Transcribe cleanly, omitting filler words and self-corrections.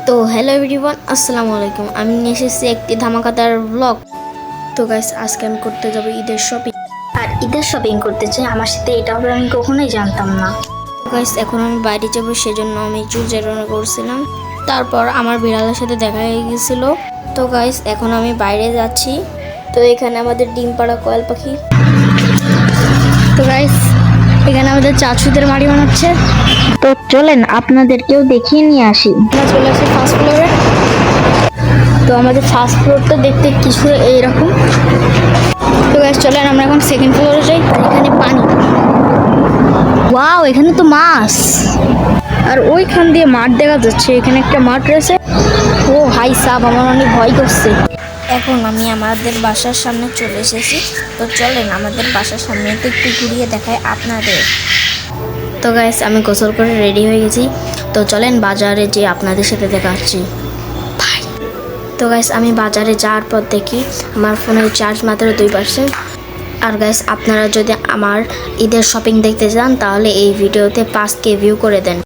তো hello everyone, আসসালামু আলাইকুম। আমি নিয়ে এসেছি একটি ধামাকাদার ব্লগ। তো গাইস, আজকে আমি করতে যাব ঈদের শপিং। আর ঈদের শপিং করতে চাই, আমার সাথে এটা হবে আমি কখনোই জানতাম না। তো গাইস, এখন আমি বাইরে যাবো, সেজন্য আমি চুল চেরানো করছিলাম। তারপর আমার বিড়ালের সাথে দেখা হয়ে গেছিল। তো গাইস, এখন আমি বাইরে যাচ্ছি। তো এখানে আমাদের ডিম পাড়া কোয়েল পাখি। তো গাইস, এখানে আমাদের চাচুদের বাড়ি বানাচ্ছে। তো চলেন আপনাদেরকেও দেখিয়ে নিয়ে আসি। আমরা চলে আসি ফার্স্ট ফ্লোরে। তো আমাদের ফার্স্ট ফ্লোরটা দেখতে কিছু এইরকম। তো গাইস, চলেন আমরা এখন সেকেন্ড ফ্লোরে যাই। আর এখানে পানি, ওয়াও, এখানে তো মাছ। আর ওইখান দিয়ে মাঠ দেখা যাচ্ছে, এখানে একটা মাঠ রয়েছে। ও হাই সাব, আমার অনেক ভয় করছে। এখন আমি আমাদের বাসার সামনে চলে এসেছি। তো চলেন আমাদের বাসার সামনে একটু ঘুরিয়ে দেখাই আপনাদের। তো গাইস, আমি গোসল করে রেডি হয়ে গেছি। তো চলেন বাজারে যে আপনাদের সাথে দেখা হচ্ছি। তো গাইস, আমি বাজারে যাওয়ার পর দেখি আমার ফোনের চার্জ মাত্র 2%। আর গাইস, আপনারা যদি আমার ঈদের শপিং দেখতে চান তাহলে এই ভিডিওতে 5K ভিউ করে দেন।